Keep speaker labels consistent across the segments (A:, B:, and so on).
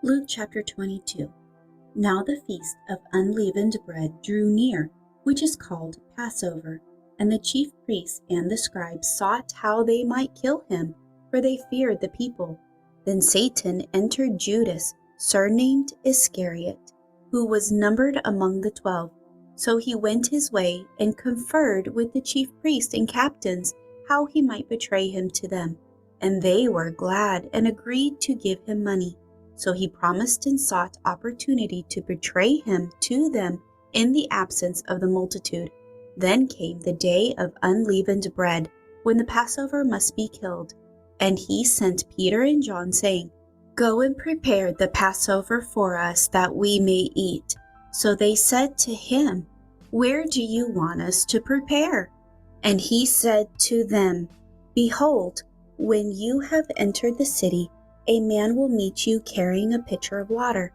A: Luke chapter 22. Now the feast of unleavened bread drew near, which is called Passover, and the chief priests and the scribes sought how they might kill him, for they feared the people. Then Satan entered Judas, surnamed Iscariot, who was numbered among the 12. So he went his way and conferred with the chief priests and captains how he might betray him to them. And they were glad and agreed to give him money. So he promised and sought opportunity to betray him to them in the absence of the multitude. Then came the day of unleavened bread, when the Passover must be killed. And he sent Peter and John, saying, "Go and prepare the Passover for us, that we may eat." So they said to him, "Where do you want us to prepare?" And he said to them, "Behold, when you have entered the city, a man will meet you carrying a pitcher of water.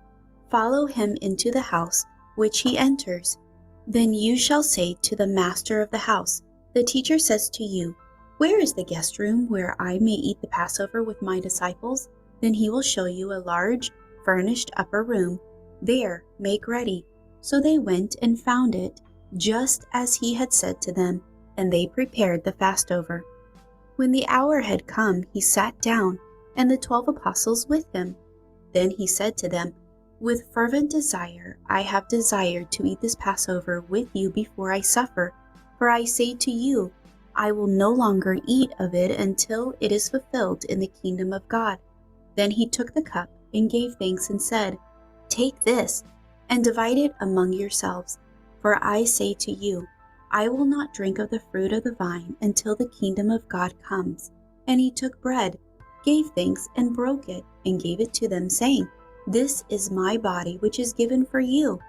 A: Follow him into the house which he enters. Then you shall say to the master of the house, 'The teacher says to you, where is the guest room where I may eat the Passover with my disciples?' Then he will show you a large, furnished upper room. There, make ready." So they went and found it, just as he had said to them, and they prepared the Passover. When the hour had come, he sat down, and the 12 apostles with him. Then he said to them, "With fervent desire I have desired to eat this Passover with you before I suffer. For I say to you, I will no longer eat of it until it is fulfilled in the kingdom of God." Then he took the cup and gave thanks and said, "Take this, and divide it among yourselves. For I say to you, I will not drink of the fruit of the vine until the kingdom of God comes." And he took bread, gave thanks, and broke it, and gave it to them, saying, "This is my body, which is given for you.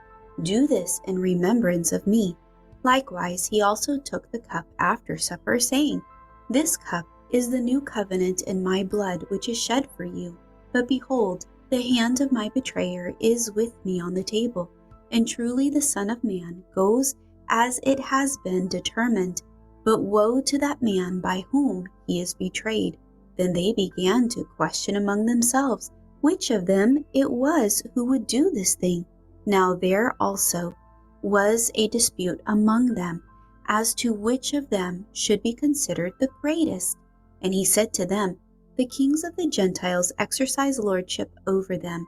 A: Do this in remembrance of me." Likewise, he also took the cup after supper, saying, "This cup is the new covenant in my blood, which is shed for you. But behold, the hand of my betrayer is with me on the table. And truly the Son of Man goes as it has been determined. But woe to that man by whom he is betrayed." Then they began to question among themselves which of them it was who would do this thing. Now there also was a dispute among them as to which of them should be considered the greatest. And he said to them, "The kings of the Gentiles exercise lordship over them,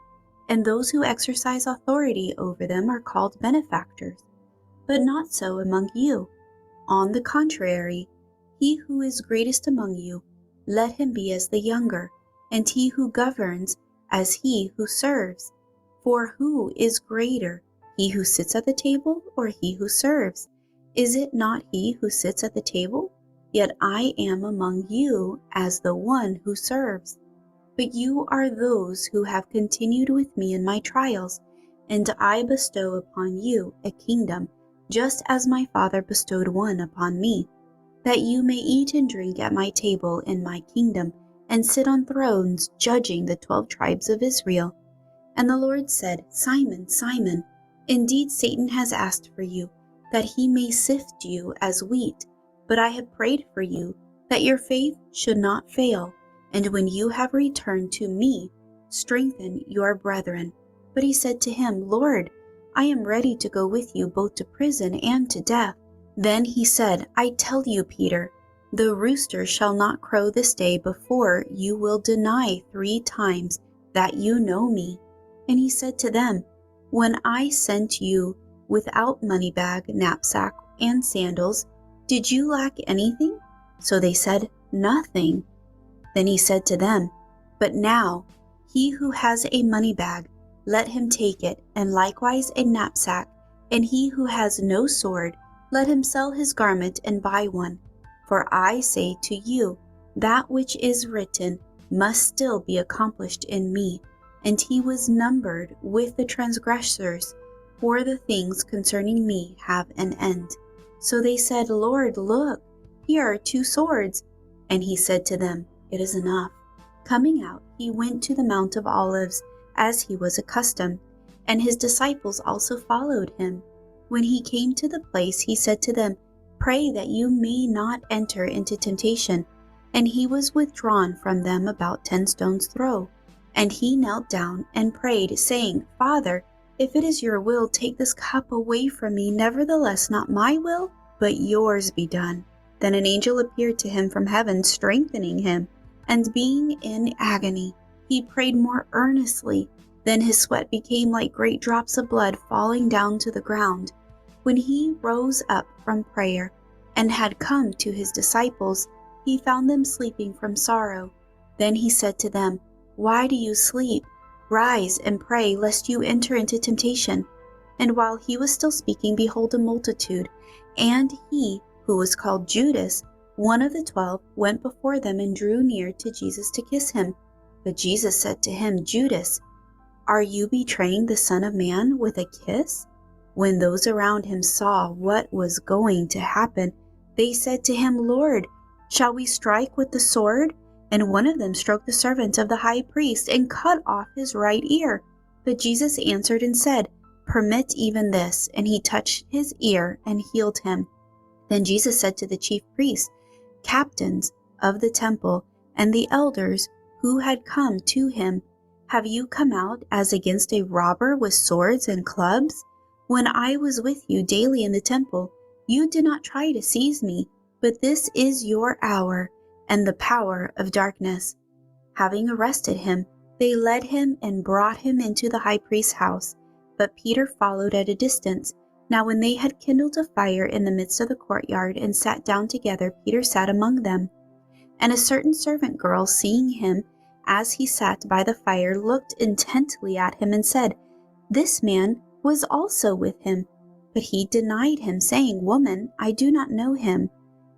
A: and those who exercise authority over them are called benefactors. But not so among you. On the contrary, he who is greatest among you, let him be as the younger, and he who governs as he who serves. For who is greater, he who sits at the table or he who serves? Is it not he who sits at the table? Yet I am among you as the one who serves. But you are those who have continued with me in my trials, and I bestow upon you a kingdom, just as my Father bestowed one upon me, that you may eat and drink at my table in my kingdom, and sit on thrones judging the 12 tribes of Israel." And the Lord said, "Simon, Simon, indeed Satan has asked for you, that he may sift you as wheat. But I have prayed for you, that your faith should not fail. And when you have returned to me, strengthen your brethren." But he said to him, "Lord, I am ready to go with you both to prison and to death." Then he said, "I tell you, Peter, the rooster shall not crow this day before you will deny 3 times that you know me." And he said to them, "When I sent you without money bag, knapsack, and sandals, did you lack anything?" So they said, "Nothing." Then he said to them, "But now he who has a money bag, let him take it, and likewise a knapsack, and he who has no sword, let him sell his garment and buy one. For I say to you, that which is written must still be accomplished in me." And he was numbered with the transgressors, for the things concerning me have an end. So they said, "Lord, look, here are 2 swords." And he said to them, "It is enough." Coming out, he went to the Mount of Olives, as he was accustomed, and his disciples also followed him. When he came to the place, he said to them, "Pray that you may not enter into temptation." And he was withdrawn from them about 10 stones' throw. And he knelt down and prayed, saying, Father, if it is your will, take this cup away from me. Nevertheless, not my will, but yours be done. Then an angel appeared to him from heaven, strengthening him. And being in agony, he prayed more earnestly. Then his sweat became like great drops of blood falling down to the ground. When he rose up from prayer and had come to his disciples, he found them sleeping from sorrow. Then he said to them, Why do you sleep? Rise and pray, lest you enter into temptation. And while he was still speaking, behold, a multitude, and he, who was called Judas, one of the 12, went before them and drew near to Jesus to kiss him. But Jesus said to him, Judas, are you betraying the Son of Man with a kiss? When those around him saw what was going to happen, they said to him, Lord, shall we strike with the sword? And one of them struck the servant of the high priest and cut off his right ear. But Jesus answered and said, Permit even this. And he touched his ear and healed him. Then Jesus said to the chief priests, captains of the temple, and the elders who had come to him, Have you come out as against a robber with swords and clubs? When I was with you daily in the temple, you did not try to seize me, but this is your hour and the power of darkness. Having arrested him, they led him and brought him into the high priest's house. But Peter followed at a distance. Now when they had kindled a fire in the midst of the courtyard and sat down together, Peter sat among them. And a certain servant girl, seeing him as he sat by the fire, looked intently at him and said, This man was also with him. But he denied him, saying, Woman, I do not know him.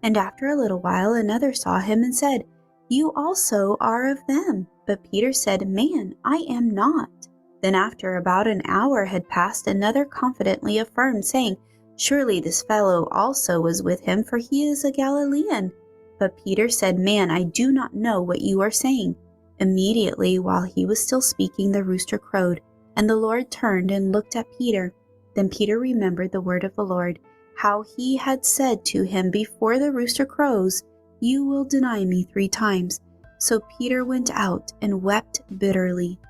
A: And after a little while another saw him and said, You also are of them. But Peter said, Man, I am not. Then after about an hour had passed, another confidently affirmed, saying, Surely this fellow also was with him, for he is a Galilean. But Peter said, Man, I do not know what you are saying. Immediately, while he was still speaking, the rooster crowed, and the Lord turned and looked at Peter. Then Peter remembered the word of the Lord, how he had said to him, Before the rooster crows, you will deny me 3 times. So Peter went out and wept bitterly.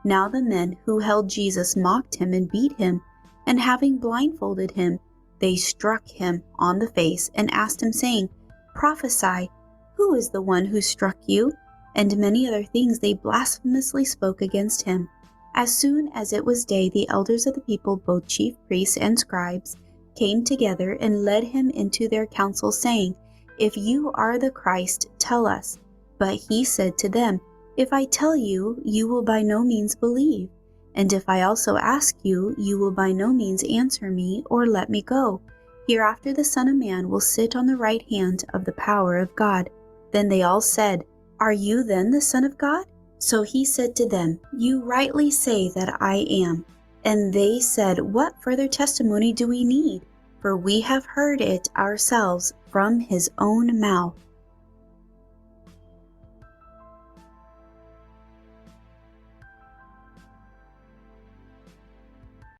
A: Now the men who held Jesus mocked him and beat him, and having blindfolded him, they struck him on the face and asked him, saying, Prophesy, who is the one who struck you? And many other things they blasphemously spoke against him. As soon as it was day, the elders of the people, both chief priests and scribes, came together and led him into their council, saying, If you are the Christ, tell us. But he said to them, If I tell you, you will by no means believe. And if I also ask you, you will by no means answer me or let me go. Hereafter the Son of Man will sit on the right hand of the power of God. Then they all said, Are you then the Son of God? So he said to them, You rightly say that I am. And they said, What further testimony do we need? For we have heard it ourselves from his own mouth.